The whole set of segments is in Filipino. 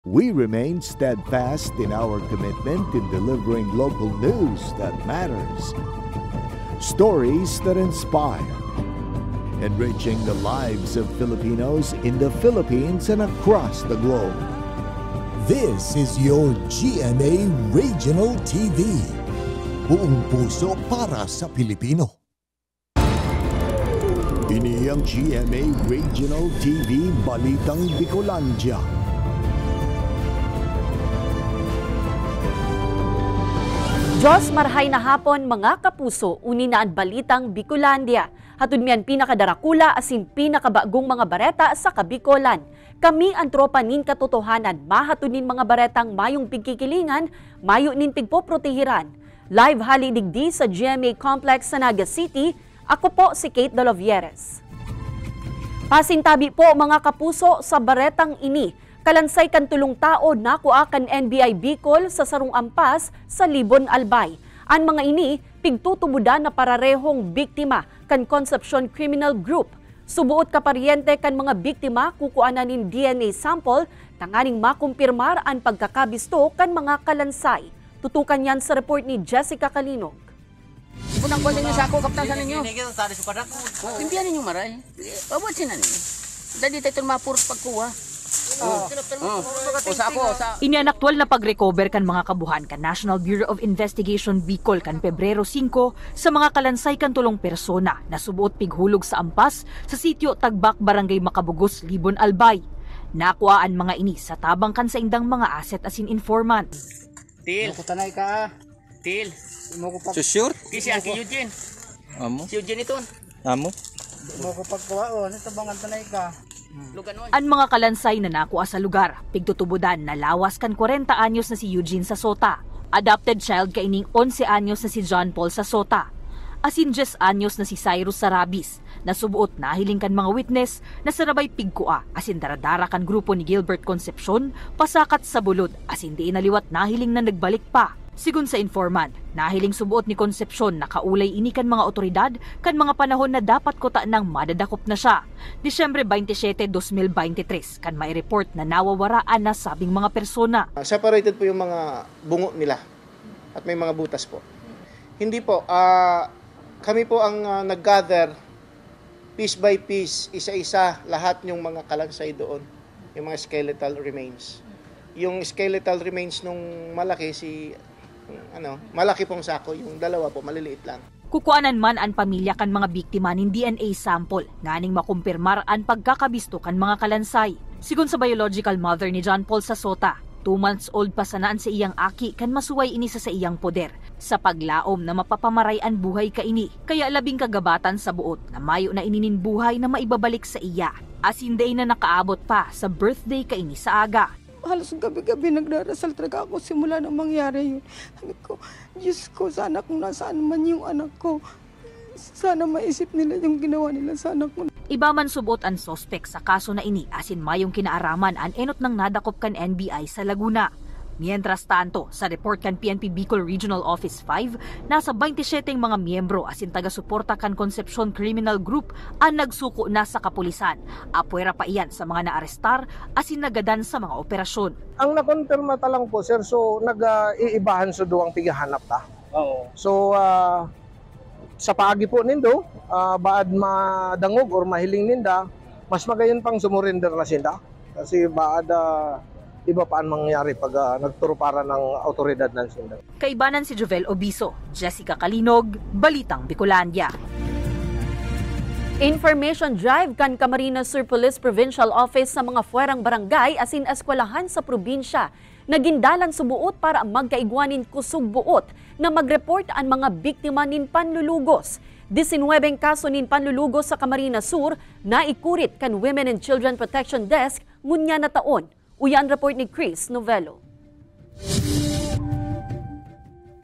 We remain steadfast in our commitment in delivering local news that matters. Stories that inspire. Enriching the lives of Filipinos in the Philippines and across the globe. This is your GMA Regional TV. Buong puso para sa Pilipino. Ini ang GMA Regional TV Balitang Bicolandia. Diyos marhay na hapon mga kapuso, uni na ang Balitang Bicolandia. Hatod miyan pinakadarakula asin pinakabagong mga bareta sa Kabikolan. Kami ang tropa nin katotohanan, mahatod nin mga baretang mayong pigkikilingan, mayo nin pigpoprotehiran. Live halidigdi sa GMA Complex sa Naga City, ako po si Kate Dolovieres. Pasintabi po mga kapuso sa baretang ini, kalansay kan tulong tao nakuha kan NBI Bicol sa Sarong Ampas sa Libon Albay. Ang mga ini, pigtutubudan na pararehong biktima kan Concepcion Criminal Group. Subuot kaparyente kan mga biktima kukuanan nin DNA sample tanganing makumpirmar ang pagkakabisto kan mga kalansay. Tutukan yan sa report ni Jessica Kalinog. Punang kuwan ninyo sa ako, kaptan sa ninyo. Impiyan ninyo maray. Pabutin na ninyo. Dali tayo mapurot pagkuha. Ini ang aktual na pag-recover kan mga kabuhan kan National Bureau of Investigation Bicol kan Pebrero 5 sa mga kalansay kan tulong persona na subuot pighulog sa ampas sa sitio Tagbak, Barangay Makabugos, Libon Albay. Nakuhaan mga ini sa tabang kan sa indang mga asset asin informant. Til, kutanay ka. Til, mo ko pag. Sure? Ti si Aki Eugene. Amo? Si Eugene ito. Amo? Mo ko pagkuha nito bang tanay ka. Ang mga kalansay na nakuha sa lugar, pigtutubudan na lawas kan 40 anyos na si Eugene sa Sota. Adopted child kaining 11 anyos na si John Paul sa Sota. Asin 10 anyos na si Cyrus Sarabis, na subuot na hiling kan mga witness na sarabay pigkua asin daradara kan grupo ni Gilbert Concepcion pasakat sa bulod asin di inaliwat nahiling na nagbalik pa. Sigun sa informant, nahiling subuot ni Concepcion na kaulay ini kan mga otoridad kan mga panahon na dapat kota nang madadakop na siya. Disyembre 27, 2023 kan may report na nawawaraan na sabing mga persona. Separated po yung mga bungo nila at may mga butas po. Hindi po, kami po ang nag-gather piece by piece, isa-isa lahat yung mga kalansay doon, yung mga skeletal remains. Yung skeletal remains nung malaki malaki pong sako, yung dalawa po maliliit lang. Kukuanan man ang pamilya kan mga biktima nin DNA sample nganing makumpirmar ang pagkakabisto kan mga kalansay. Sigun sa biological mother ni John Paul sa Sota, 2 months old pa sanaan sa iyang aki kan masuway ini sa iyang poder sa paglaom na mapapamaray ang buhay kaini. Kaya labing kagabatan sa buot na mayo na ininin buhay na maibabalik sa iya. Asin day na nakaabot pa sa birthday kaini sa aga. Halos gabi-gabi nagdarasal talaga ako simula nang mangyari yun. Sabi ko, Diyos ko, sana kung nasaan man yung anak ko. Sana maisip nila yung ginawa nila sa anak ko. Iba man subot ang sospek sa kaso na ini asin mayong kinaaraman ang enot ng nadakop kan NBI sa Laguna. Mientras tanto, sa report kan PNP Bicol Regional Office 5, nasa 27 mga miyembro asin taga-suporta kan Concepcion Criminal Group ang nagsuko na sa kapulisan. Apuera pa iyan sa mga naarestar asin nagadan sa mga operasyon. Ang nakonfirma talang po, sir, so nag-iibahan sa duwang pigahanap ta. Oo. So, sa paagi po nindo, baad madangog or mahiling ninda, mas magayon pang sumurinder na sinda. Kasi baad iba pa ang mangyari pag nagturo para ng autoridad ng sinda. Kaibanan si Jovel Obiso, Jessica Kalinog, Balitang Bicolandia. Information drive kan Camarines Sur Police Provincial Office sa mga fuerang barangay asin eskwelahan sa probinsya. Nagindalan subuot para magkaigwanin kusog buot na mag-report ang mga biktima nin panlulugos. 19 kaso nin panlulugos sa Camarines Sur na ikurit kan Women and Children Protection Desk ngunya na taon. Uyan report ni Chris Novello.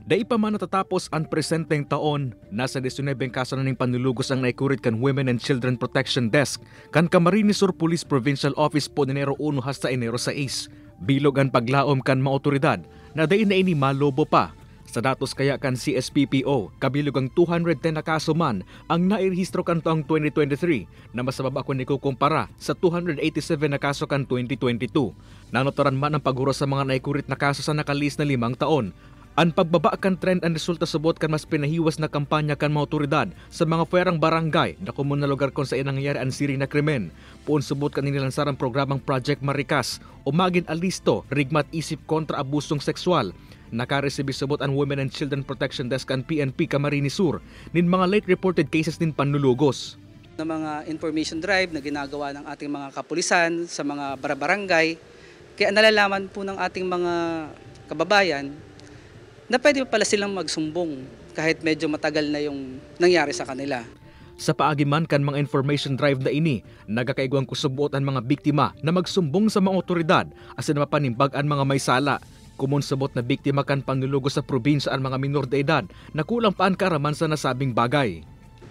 Dai pa man natatapos ang presenteng taon, nasa 19 kaso na ning panlulugos ang naikurit kan Women and Children Protection Desk kan Camarines Sur Police Provincial Office po Enero 1 hasta Enero 6. Bilog ang paglaom kan mga otoridad na dai na ini malobo pa Sa datos kaya kan CSPPO, kabilog ang 210 na kaso man ang nairehistro kan taong 2023 na mas mababa kung ikukumpara sa 287 na kaso kan 2022. Nanotoran man ang paghuro sa mga naikurit na kaso sa nakalis na 5 taon. Ang pagbaba kan trend ang resulta subot kan mas pinahiwas na kampanya kan mga otoridad sa mga fuerang barangay na komun na lugar kung saan nangyayari ang siring na krimen. Puon subot kan nilansar ang programang Project Maricas o magin alisto rigmat isip kontra abusong sexual. Nakaresibi subot ang Women and Children Protection Desk ang PNP Camarines Sur nin mga late reported cases din panlulugos. Na mga information drive na ginagawa ng ating mga kapulisan sa mga barangay, kaya nalalaman po ng ating mga kababayan na pwede pala silang magsumbong kahit medyo matagal na yung nangyari sa kanila. Sa paagiman kan mga information drive na ini, nagakaigwang kusubot ang mga biktima na magsumbong sa mga otoridad asin mapanimbag ang mga may sala. Kumun sabot na biktima kan panlulugos sa probinsya ang mga minor de edad na kulang pa ang kaaraman sa nasabing bagay.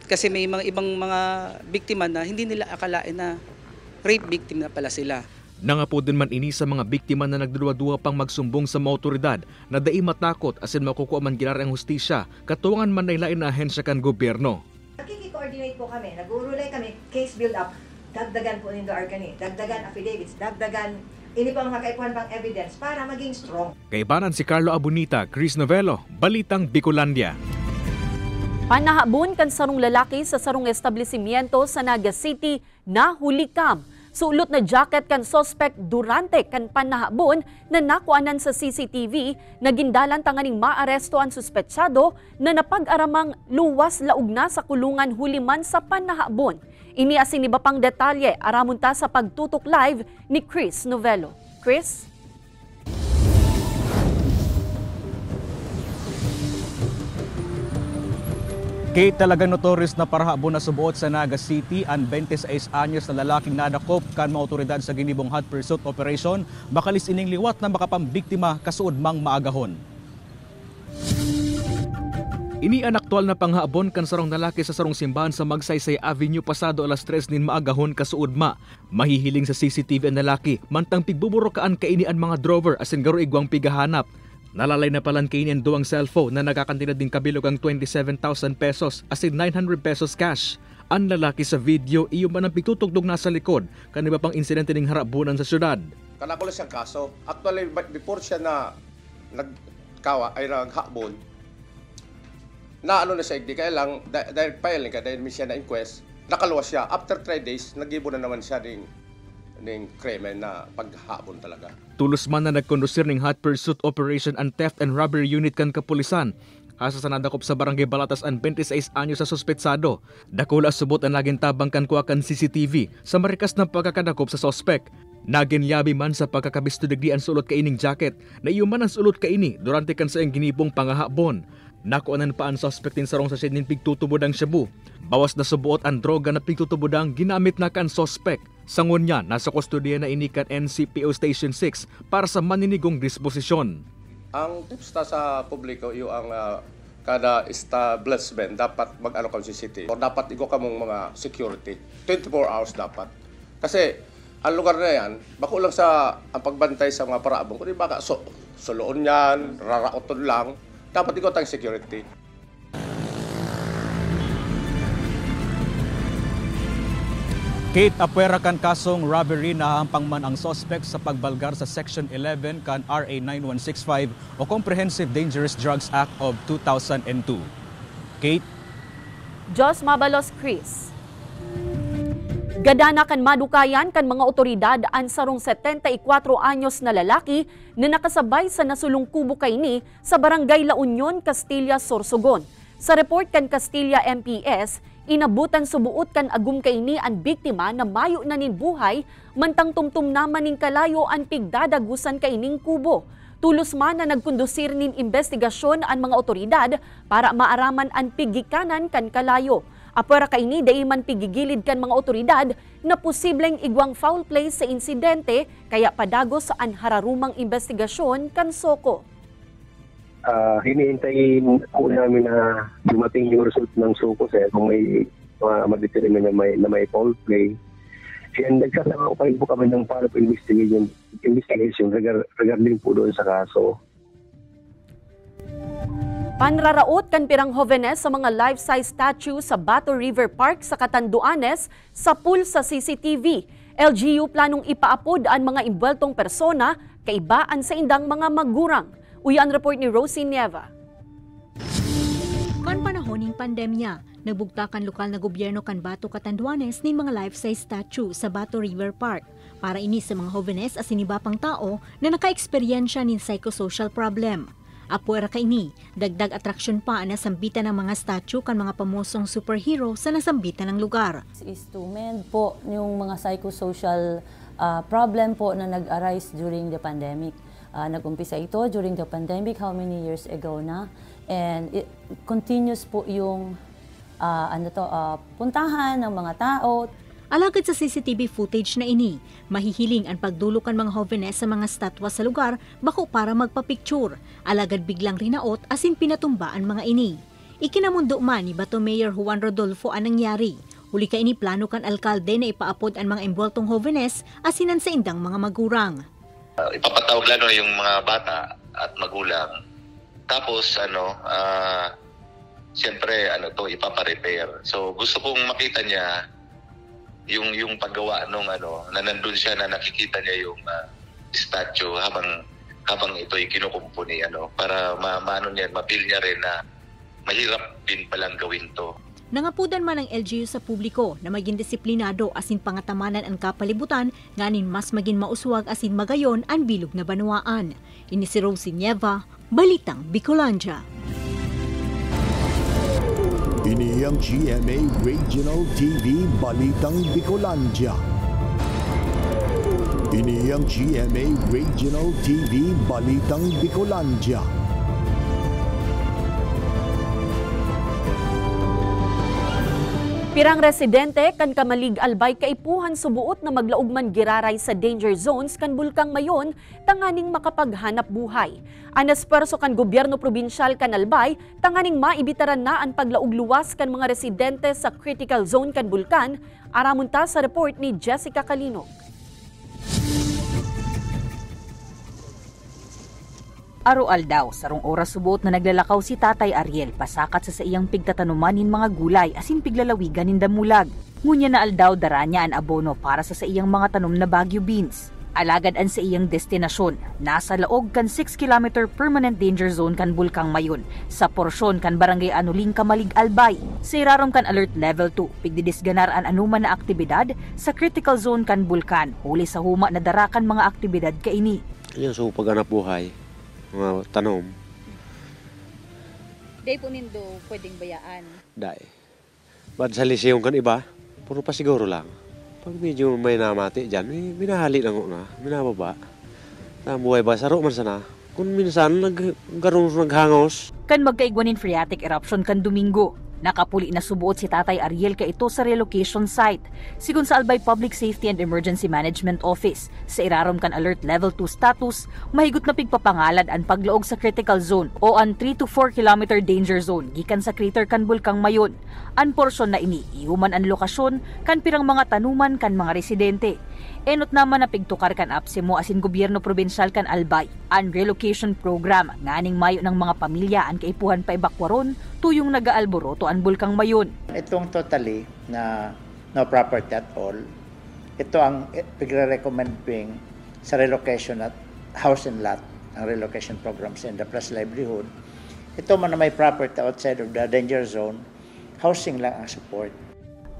Kasi may mga ibang mga biktima na hindi nila akalain na rape victim na pala sila. Nangapo din man ini sa mga biktima na nagduwa-duwa pang magsumbong sa mga otoridad na dai matakot asin makukuha man ginara ang hustisya katuwangan man na ilain na ahensya kan gobyerno. Nakiki-coordinate po kami, nag-urulay kami, case build-up, dagdagan po nindo arkani, dagdagan affidavits, dagdagan ini pa mga kaipuhan pang evidence para maging strong. Kaibanan si Carlo Abunita, Chris Novelo, Balitang Bicolandia. Panahabon kan sarong lalaki sa sarong establishmento sa Naga City na hulikam. Sulot na jacket kan suspect durante kan panahabon na nakuanan sa CCTV na gindalan tanganing maaresto ang suspetsado na napag-aramang luwas laug na sa kulungan huliman sa panahabon. Ini asin iba pang detalye aramon ta sa pagtutok live ni Chris Novelo. Chris? Kay talagang notorious na parahabon na subuot sa Naga City ang 26 anyos na lalaking nadakop kan mga otoridad sa ginibong hot pursuit operation makalis ining liwat na makapambiktima kasuod mang maagahon. Ini ang aktual na panghabon kan sarong lalaki sa sarong simbahan sa Magsaysay Avenue pasado alas 3 nin maagahon kasuod ma. Mahihiling sa CCTV ang lalaki mantang pigbuburokaan kaini ang mga drover asin garo igwang pigahanap. Nalalay na palan kaini ang duwang cellphone na nagakantina din kabilog ang 27,000 pesos asin 900 pesos cash. Ang lalaki sa video iyo man ang pigtutugdog nasa likod kan iba pang insidente ning harabunan sa syudad. Kanakulo siyang kaso. Actually, before siya na naghabon, na ano na siya, di kaya lang, dahil filing ka, dahil may siya na inquest, nakaluwas siya. After 3 days, nag-ibo na naman siya ng krimen na paghabon talaga. Tulos man na nagkondusir ng hot pursuit operation and theft and robbery unit kan kapulisan. Asa sa nadakop sa barangay Balatas ang 26 anyos sa suspetsado. Dakula subot ang naging tabang kan kuwakan CCTV sa marikas ng pagkakadakop sa suspect. Naginyabi man sa pagkakabisto digdi ang sulot kaining jacket na iyo man ang sulot kaini durante kan sa iyang ginibong pangahabon. Nakuanan pa ang suspect din sarong sa siya nin pigtutubodang shabu. Bawas na subuot ang droga na pigtutubodang ginamit na kan suspect. Sangon niya, nasa kustodiya na inikan NCPO Station 6 para sa maninigong disposisyon. Ang tips sa publiko, yung ang kada establishment dapat mag-ano ka CCTV o dapat igo ka mong mga security. 24 hours dapat. Kasi ang lugar na yan, bako lang sa ang pagbantay sa mga paraabong, kung di baka soloon yan, raraoton lang, dapat igo tayong security. Kate apwera kan kasong robbery na hampang man ang suspect sa pagbalgar sa Section 11 kan RA 9165 o Comprehensive Dangerous Drugs Act of 2002. Kate? Jos Mabalos, Chris. Gadana kan madukayan kan mga otoridad ang sarong 74 anyos na lalaki na nakasabay sa nasulong kubo kaini sa Barangay La Union, Castilla, Sorsogon. Sa report kan Castilla MPS, inabutan subuot kan agum kaini ang biktima na mayo na nin buhay mantang tumtum naman ning kalayo ang pigdadagusan kaining kubo. Tulos man na nagkondusir nin investigasyon ang mga otoridad para maaraman ang pigikanan kan kalayo. Apwera kaini dai man pigigilid kan mga otoridad na posibleng igwang foul play sa insidente kaya padagos ang hararumang investigasyon kan Soko. Hinihintayin po namin na dumating yung result ng Soko sir kung may ma-determine na may foul play. And nagsasama pa rin po kami ng follow-up investigation regarding po doon sa kaso. Panraraot kan pirang Jovenes sa mga life-size statue sa Bato River Park sa Catanduanes sa pool sa CCTV. LGU planong ipaapod ang mga imbweltong persona kaibaan sa indang mga magurang. Uyan report ni Rosie Nieva. Kan panahon ng pandemya, nagbugtakan lokal na gobyerno kan Bato Catanduanes ni mga life-size statue sa Bato River Park para ini sa mga Jovenes as iba pang tao na naka-eksperyensya ng psychosocial problem. Apuera ka ini, dagdag atraksyon pa na sambitan ng mga statue kan mga pamosong superhero sa nasambitan ng lugar. Is to mend po yung mga psychosocial problem po na nag-arise during the pandemic. Nag-umpisa ito during the pandemic, how many years ago na? And it continues po yung puntahan ng mga tao. Alagad sa CCTV footage na ini, mahihiling ang pagdulukan mga Jovenes sa mga statwa sa lugar bako para magpapicture. Alagad biglang rinaot asin pinatumba ang mga ini. Ikinamundo man ni Bato Mayor Juan Rodolfo ang nangyari. Huli ka ini plano kan alkalde na ipaapod ang mga imbweltong Jovenes asinan sa indang mga magurang. Ipapatawag lalo yung mga bata at magulang. Tapos siyempre ipapa-repair. So gusto kong makita niya yung paggawa nung na nandun siya na nakikita niya yung statue habang ito'y kinukumpuni para maano niya, mapil niya rin na mahirap din palang gawin to. Nangapudan man ang LGU sa publiko na maging disiplinado asin pangatamanan ang kapalibutan nganin mas maging mauswag asin magayon ang bilog na banwaan. Ini si Rosie Nieva, Balitang Bicolandia. Ini ang GMA Regional TV Balitang Bicolandia. Ini ang GMA Regional TV Balitang Bicolandia. Pirang residente kan Kamalig Albay kaipuhan subuot na maglaugman giraray sa danger zones kan Bulkang Mayon tanganing makapaghanap buhay. Anasperso kan gobyerno probinsyal kan Albay tanganing maibitaran na ang paglaug luwas kan mga residente sa critical zone kan Bulkan. Aramunta sa report ni Jessica Calinog. Aroal daw, sarong oras subot na naglalakaw si Tatay Ariel pasakat sa iyang pigtatanumanin mga gulay asin piglalawigan in damulag. Ngunya na aldaw dara niya ang abono para sa iyang mga tanom na Baguio beans. Alagad an sa iyang destinasyon, nasa laog kan 6 km permanent danger zone kan Bulkang Mayon, sa porsyon kan Barangay Anuling Kamalig Albay. Sa irarom kan alert level 2, pigdidisganar an anuman na aktibidad sa critical zone kan Bulkan, huli sa huma na darakan mga aktibidad kaini. Yan so paghanap buhay. Mga tanom. Day po nindo pwedeng bayaan? Day. Bad sa liseyong kan iba, puro pa siguro lang. Pag medyo may namati dyan, binahali lang ko na, binababa. Buhay ba, saro man sana. Kung minsan, naghangos. Kan magkaigwanin phreatic eruption kan Domingo. Nakapuli na subuot si Tatay Ariel ka ito sa relocation site. Sigun sa Albay Public Safety and Emergency Management Office, sa irarom kan alert level 2 status, mahigot na pigpapangalad ang paglaog sa critical zone o ang 3 to 4 km danger zone gikan sa crater kan Bulkang Mayon. Ang porsyon na ini, ihuman ang lokasyon kan pirang mga tanuman kan mga residente. Enot naman na pigtukar kan APSEMO asin gobyerno probinsyal kan Albay. Ang relocation program nganing mayo ng mga pamilya ang kaipuhan pa ebakwaron tuyong nagaalboroto ang Bulkang Mayon. Itong totally na no property at all, ito ang pigre-recommend sa relocation at house and lot, ang relocation programs and the plus livelihood. Ito man na may property outside of the danger zone, housing lang ang support.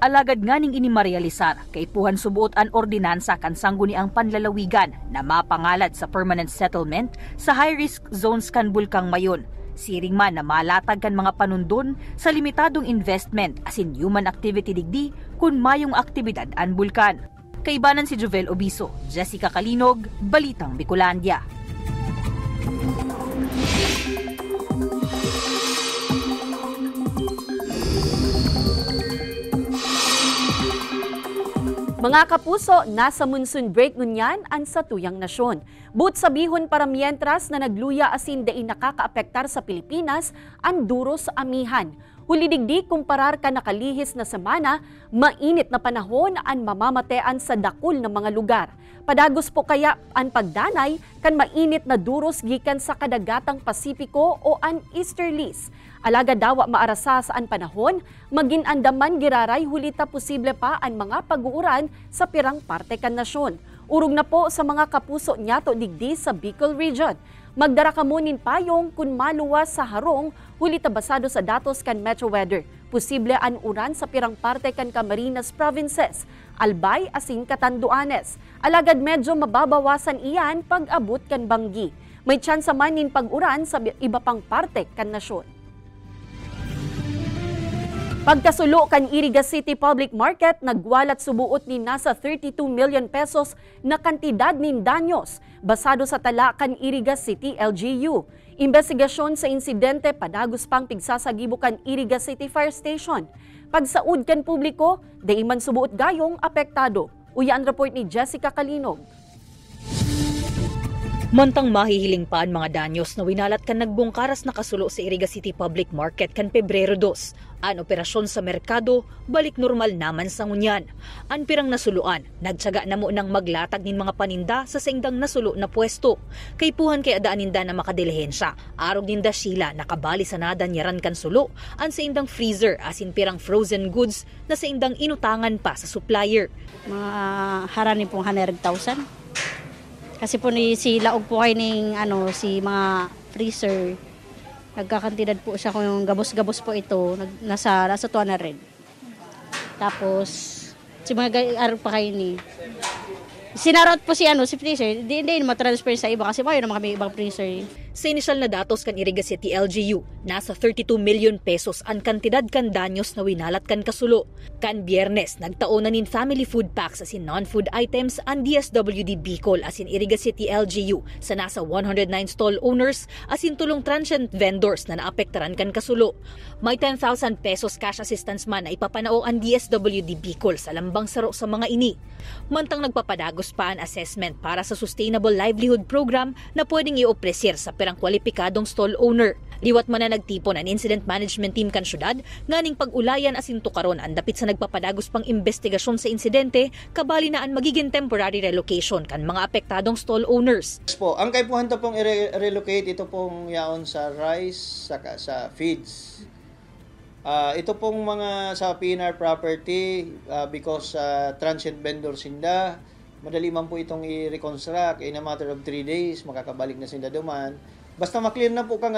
Alagad nganing ini marealisar, kaipuhan subuot ang ordinansa kan sangguni ang panlalawigan na mapangalad sa permanent settlement sa high-risk zones kan Bulkang Mayon. Siring man na malatag kan mga panundon sa limitadong investment asin human activity digdi kun mayong aktibidad ang bulkan. Kaibanan si Jovel Obiso, Jessica Calinog, Balitang Bicolandia. Mga kapuso, nasa monsoon break ngunyan ang sa tuyang nasyon. But sabihon para mientras na nagluya asin daing nakakaapektar sa Pilipinas ang duro sa amihan. Huli digdi kumparar ka nakalihis na semana, mainit na panahon ang mamamatean sa dakul na mga lugar. Padagos po kaya ang pagdanay kan mainit na duros gikan sa kadagatang Pasipiko o an easterlies. Alaga dawa maarasa sa an panahon, magin andaman giraray hulita posible pa ang mga pag-uuran sa pirang parte kan nasyon. Urong na po sa mga kapuso nyato digdi sa Bicol Region. Magdara kamunin payong kun maluwas sa harong, hulita basado sa datos kan Metro Weather. Posible an uran sa pirang parte kan Camarines Provinces, Albay asin Catanduanes. Alagad medyo mababawasan iyan pag abot kan Banggi. May tsansa man nin pag-uran sa iba pang parte kan nasyon. Pagkasulo kan Iriga City Public Market, nagwalat subuot ni nasa 32 million pesos na kantidad nin danyos basado sa tala kan Iriga City LGU. Investigasyon sa insidente padagos pang pigsasagibo kan Iriga City Fire Station. Pagsaud kan publiko, daiman subuot gayong apektado. Uya ang report ni Jessica Kalinog. Mantang mahihiling pa ang mga danyos na winalat kan nagbungkaras na kasulo sa Iriga City Public Market kan Pebrero 2. Ang operasyon sa merkado, balik normal naman sa ngunyan. Ang pirang nasuluan, nagtyaga na mo nang maglatag nin mga paninda sa saindang nasulo na pwesto. Kaypuhan kay adaan ninda na makadilihensya. Arog ninda sila nakabali sa nadan yaran kan sulo, ang saindang freezer asin pirang frozen goods na saindang inutangan pa sa supplier. Mga harani pong 100,000. Kasi po ni si laog po kayo ng si mga freezer. Nagkakantidad po siya kung gabos-gabos po ito. Nasa 200. Tapos si mga araw pa kayo ni sinarot po si freezer. Hindi matransfer sa iba kasi mayroon naman kami ibang freezer. Sa inisyal na datos kan Iriga City LGU, nasa 32 million pesos ang kantidad kan danyos na winalat kan kasulo. Kan Biyernes, nagtaonan nin family food packs asin non-food items ang DSWD Bicol asin Iriga City LGU sa nasa 109 stall owners asin tulong transient vendors na naapektaran kan kasulo. May 10,000 pesos cash assistance man na ipapanao ang DSWD Bicol sa lambang saro sa mga ini. Mantang nagpapadagos pa ang assessment para sa Sustainable Livelihood Program na pwedeng i-opresir sa perang kwalipikadong stall owner. Liwat man na nagtipon ang incident management team kan syudad, nganing pag-ulayan asin tukaron ang dapit sa nagpapadagos pang investigasyon sa insidente, kabali na ang magiging temporary relocation kan mga apektadong stall owners. Po, ang kaipuhan to pong i-relocate, ito pong yaon sa rice, saka sa feeds. Ito pong mga sa PNR property, because transient vendors sinda, madali man po itong i-reconstruct in a matter of 3 days, makakabalik na sinda duman. Basta maklear na po kang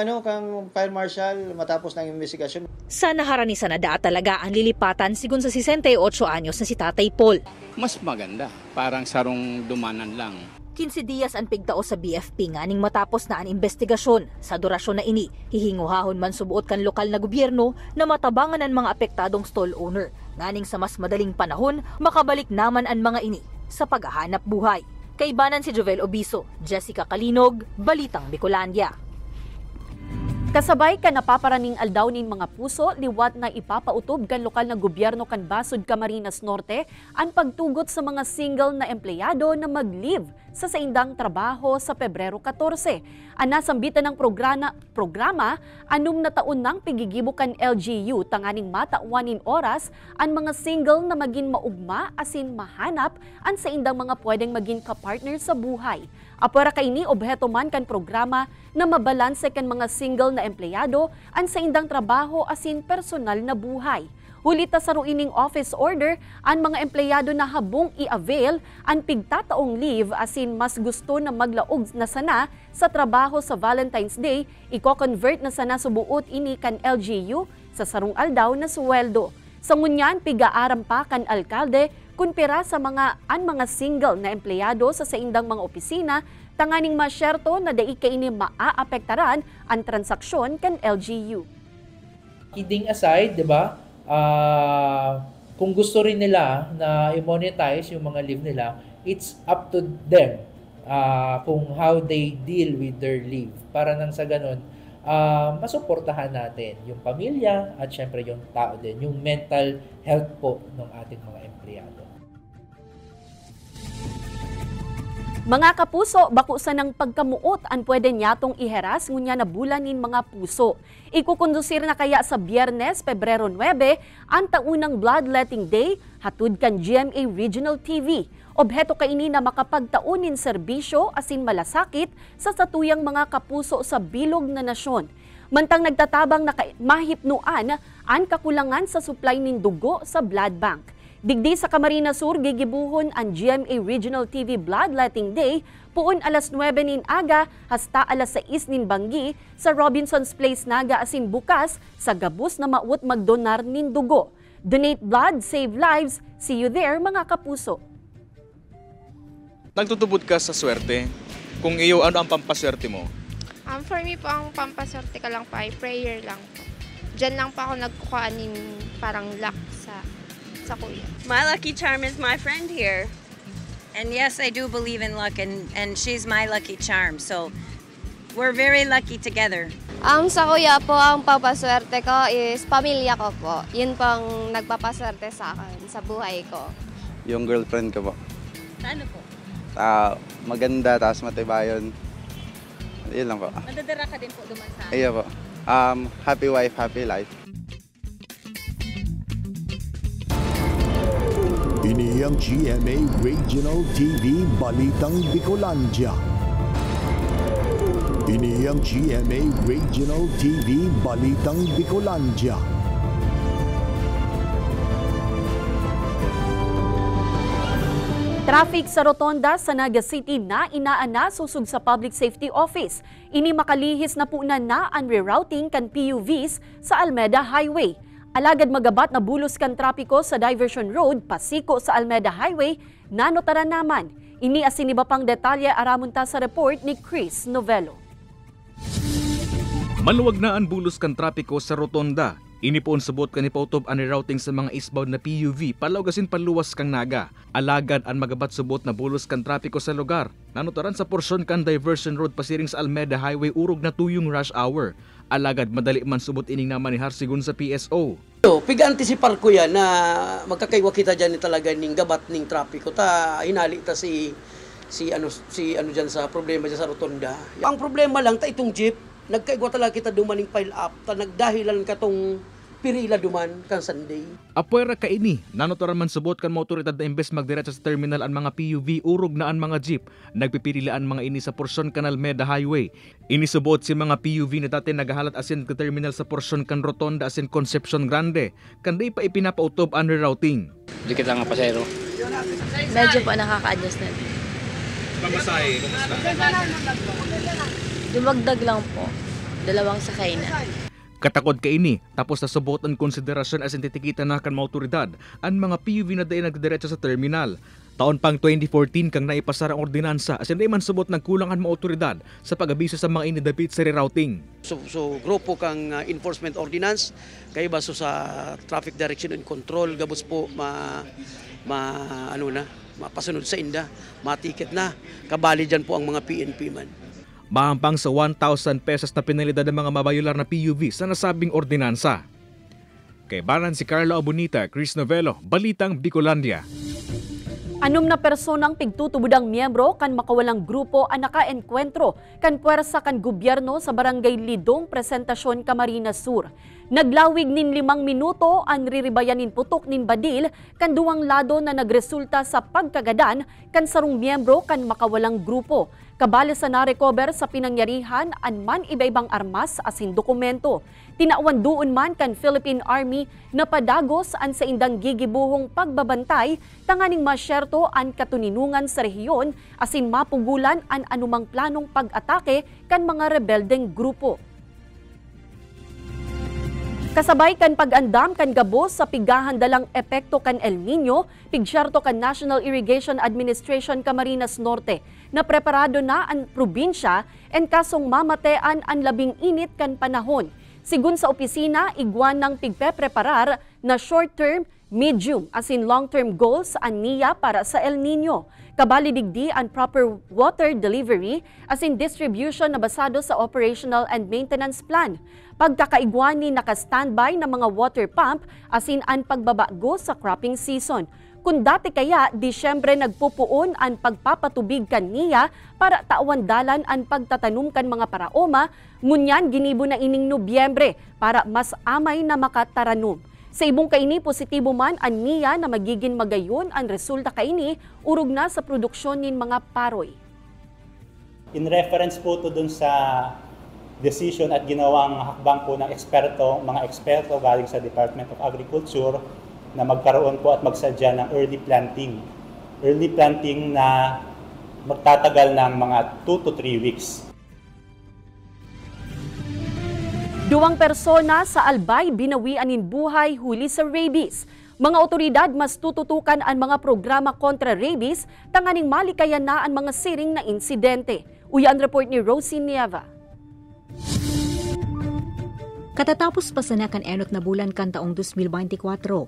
fire marshal matapos ng investigasyon. Sa naharani sa nada talaga ang lilipatan sigun sa 68 anyos na si Tatay Paul. Mas maganda, parang sarong dumanan lang. 15 diyas ang pigtao sa BFP nganing matapos na ang investigasyon. Sa durasyon na ini, hihinguhahon man subuot kan lokal na gobyerno na matabangan ang mga apektadong stall owner. Nganing sa mas madaling panahon, makabalik naman ang mga ini sa paghahanap buhay. Kaibanan si Jovel Obiso, Jessica Kalinog, Balitang Bicolandia. Kasabay ka napaparaning aldaw nin mga puso, liwat na ipapautob kan lokal na gobyerno kan Basud, Camarines Norte ang pagtugot sa mga single na empleyado na mag-leave sa saindang trabaho sa Pebrero 14. Ang nasambitan ng programa, anum na taon nang pigigibo kan LGU tanganing matauanin oras ang mga single na maging maugma asin mahanap ang saindang mga pwedeng maging kapartner sa buhay. Apara kaini obheto man kan programa na mabalanse kan mga single na empleyado ang saindang trabaho asin personal na buhay. Hulita sa ruining office order, ang mga empleyado na habong i-avail ang pigtataong leave asin mas gusto na maglaog na sana sa trabaho sa Valentine's Day, iko-convert na sana subuot ini kan LGU sa sarong aldaw na suweldo. Sa ngunyan, piga-aram pa kan alkalde kun pira sa mga single na empleyado sa saindang mga opisina, tanganing masyerto na dai kaini maaapektaran ang transaksyon kan LGU. Kidding aside, di ba? Kung gusto rin nila na i-monetize yung mga leave nila, it's up to them kung how they deal with their leave. Para nang sa ganun, masuportahan natin yung pamilya at syempre yung tao din, yung mental health po ng ating mga empleyado. Mga kapuso, bakusan ng pagkamuot ang pwede niyatong iheras ngunya na bulanin mga puso. Ikukondusir na kaya sa Biyernes, Pebrero 9, ang taunang Bloodletting Day hatud kan GMA Regional TV. Obheto kaini na makapagtaunin serbisyo asin malasakit sa satuyang mga kapuso sa bilog na nasyon. Mantang nagtatabang na mahipnuan ang kakulangan sa supply nin dugo sa blood bank. Digdi sa Camarines Sur, gigibuhon ang GMA Regional TV Bloodletting Day puon alas 9 nin aga hasta alas 6 nin banggi sa Robinson's Place Naga asin bukas sa gabus na maut magdonar nin dugo. Donate blood, save lives. See you there mga kapuso. Nagtutubod ka sa swerte. Kung iyo, ano ang pampaswerte mo? For me po, ang pampaswerte ka lang po ay prayer lang po. Diyan lang po ako nagkukuha ng parang luck sa kuya. My lucky charm is my friend here. And yes, I do believe in luck and she's my lucky charm. So we're very lucky together. Sa kuya po, ang papaswerte ko is pamilya ko po. Yun pong nagpapaswerte sa akin, sa buhay ko. Yung girlfriend ko po. Ano po? Maganda, tapos matibayon. Yun lang po. Madadara ka din po duman sa akin. Iya po. Happy wife, happy life. Ini ang GMA Regional TV Balitang Bicolandia. Ini ang GMA Regional TV Balitang Bicolandia. Traffic sa rotonda sa Naga City na inaana susug sa Public Safety Office. Ini makalihis na po na ang rerouting kan PUVs sa Almeda Highway. Alagad magabat na bulos kan trapiko sa Diversion Road, pasiko sa Almeda Highway, nanotara naman. Ini asin iba pang detalye aramunta sa report ni Chris Novello. Maluwag na ang bulos kan trapiko sa rotonda. Ini po subot kan ipautob ang rerouting sa mga eastbound na PUV palawgasin paluwas kang Naga. Alagad ang magabat subot na bulos kan trapiko sa lugar. Nanutoran sa porsyon kan Diversion Road pasiring sa Almeda Highway urog na tuyong rush hour. Alagad madali man subot ining namanihar sigun sa PSO. Piga-antisipar ko yan na magkakaiwa kita dyan talaga ning gabat ning trapiko ta hinali ta si ano dyan sa problema dyan sa rotonda. Ang problema lang ta itong jeep nagkaigwa talaga kita dumaning pile up ta nagdahilan katong pirila duman kan Sunday. Apuera ka ini, nanotoran man subot kan motoridad na imbes magdiretso sa terminal ang mga PUV urog na ang mga jeep. Nagpipirilaan mga ini sa porsyon kan Almeda Highway. Inisubot si mga PUV na dati nagahalat asin ka terminal sa porsyon kan Rotonda asin Concepcion Grande. Kanday pa ipinapautob ang rerouting. Dikit lang ang pasero. Medyo po nakaka-adjust na. Pamasahe, kumusta? Dumagdag lang po. Dalawang sakay na. Katakod ka ini, tapos nasubot ang konsiderasyon asin titikitan na kan mga otoridad ang mga PUV na dahi nagdiretso sa terminal. Taon pang 2014 kang naipasara ang ordinansa asin di man subot nagkulangan mga otoridad sa pag-abiso sa mga inidapit sa rerouting. So grupo kang enforcement ordinance kay baso sa traffic direction and control gabos po mapasunod sa inda, matiket na. Kabali dyan po ang mga PNP man. Mahampang sa 1,000 pesos na penalidad ng mga mabayular na PUV sa nasabing ordinansa. Kay Baran si Carlo Abunita, Chris Novello, Balitang Bicolandia. Anom na personang pigtutubudang miyembro kan makawalang grupo ang naka-enkwentro kan puwersa kan gobyerno sa Barangay Lidong, Presentasyon, Camarines Sur. Naglawig nin 5 minuto ang riribayanin putok nin badil kan duwang lado na nagresulta sa pagkagadan kan sarong miyembro kan makawalang grupo. Kabali sa na-recover sa pinangyarihan anman iba-ibang armas asin dokumento. Tinaawan doon man kan Philippine Army na padagos an sa indang gigibuhong pagbabantay tanganing masyerto an katuninungan sa rehiyon asin mapugulan an anumang planong pag-atake kan mga rebeldeng grupo. Kasabay kan pag-andam kan gabos sa pigahandalang epekto kan El Nino, pigsyerto kan National Irrigation Administration Camarines Norte na preparado na ang probinsya en kasong mamatean ang labing init kan panahon. Sigun sa opisina, igwan ng pigpe-preparar na short-term, medium asin long-term goals ang NIA para sa El Nino. Kabali digdi ang proper water delivery asin distribution na basado sa operational and maintenance plan. Pagkakaigwan ni naka-standby na mga water pump asin ang pagbabago sa cropping season. Kung dati kaya, Disyembre nagpupuon ang pagpapatubig kaniya para tawandalan ang pagtatanum kan mga paraoma, ngunyan ginibo na ining Nobyembre para mas amay na makataranum. Sa ibong kaini, positibo man ang niya na magiging magayon ang resulta kaini, urog na sa produksyon nin mga paroy. In reference po to dun sa decision at ginawang hakbang po ng mga eksperto galing sa Department of Agriculture na magkaroon po at magsadya ng early planting. Early planting na magtatagal ng mga 2 to 3 weeks. 2 persona sa Albay binawian in buhay huli sa rabies. Mga otoridad mas tututukan ang mga programa kontra rabies, tanganing malikayan na ang mga siring na insidente. Uyan report ni Rosie Nieva. Katatapos pasanakan enot na bulan kan taong 2024, 2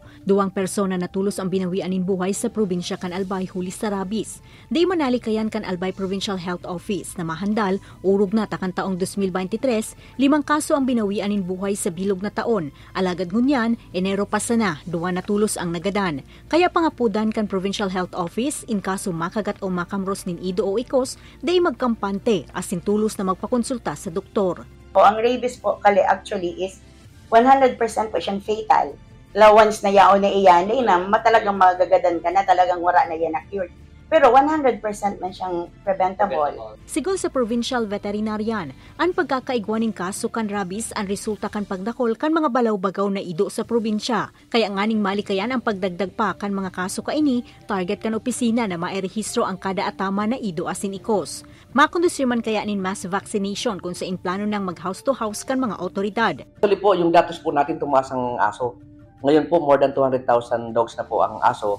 persona na tulos ang binawian in buhay sa probinsya kan Albay huli sa rabies. Di manalikayan kan Albay Provincial Health Office na mahandal, urog na takan taong 2023, 5 kaso ang binawian in buhay sa bilog na taon. Alagad ngunyan, Enero pasana, 2 na tulos ang nagadan. Kaya pangapudan kan Provincial Health Office in kaso makagat o makamros nin ido o ikos, di magkampante asin tulos na magpakonsulta sa doktor. Po, ang rabies po kali actually is 100% po siyang fatal. Once na yaon na iyan, na matalagang magagadan ka na, talagang wala na yan na cured. Pero 100% man siyang preventable. Sigon sa Provincial Veterinarian, ang pagkakaigwaning kaso kan rabies ang resulta kan pagdakol kan mga balaw-bagaw na ido sa probinsya. Kaya nganing malikayan ang pagdagdag pa kan mga kaso kaini, target kan opisina na mairehistro ang kada atama na ido asin ikos. Makondusir man kaya nin mass vaccination kung sa inplano ng mag-house to house kan mga otoridad. Actually po, yung datos po natin tumaas ang aso. Ngayon po, more than 200,000 dogs na po ang aso,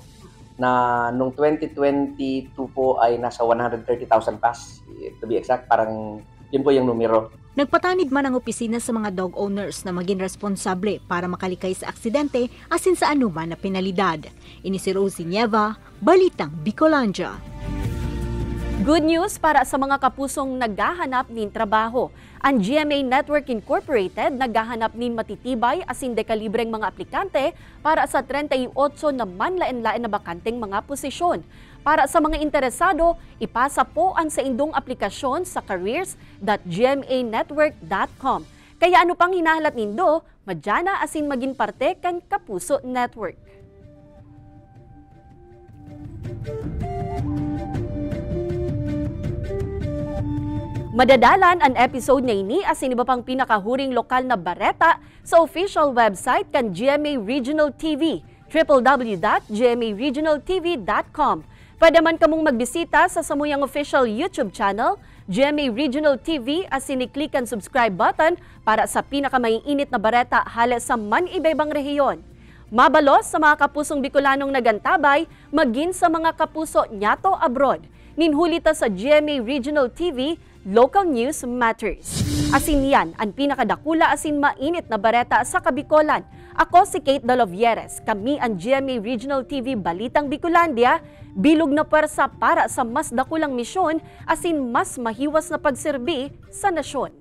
na nung 2022 po ay nasa 130,000 pas. To be exact, parang yun po yung numero. Nagpatanid man ang opisina sa mga dog owners na maging responsable para makalikay sa aksidente asin sa anuman na penalidad. Ini si Rosie Nieva, Balitang Bicolandia. Good news para sa mga kapusong naghahanap nin trabaho. Ang GMA Network Incorporated naghahanap nin matitibay asin dekalibreng mga aplikante para sa 38 na manlaen-laen na bakanteng mga posisyon. Para sa mga interesado, ipasa po ang sa indong aplikasyon sa careers.gmanetwork.com. Kaya ano pang hinahalat nindo, madyana asin maging parte kan Kapuso Network. Madadalan ang episode na ini asin iba pang pinakahuring lokal na bareta sa official website kan GMA Regional TV, www.gmaregionaltv.com. Pwede man kamong magbisita sa samuyang official YouTube channel, GMA Regional TV, asin i-click ang subscribe button para sa pinakamaiinit na bareta halos sa man-ibaybang rehiyon. Mabalos sa mga kapusong Bicolanong nagantabay, maging sa mga kapuso nyato abroad. Ninhulita sa GMA Regional TV, Local News Matters. Asin yan ang pinakadakula asin mainit na bareta sa Kabicolan. Ako si Kate Dalovieres. Kami ang GMA Regional TV Balitang Bicolandia, bilog na pwersa para sa mas dakulang misyon asin mas mahiwas na pagserbi sa nasyon.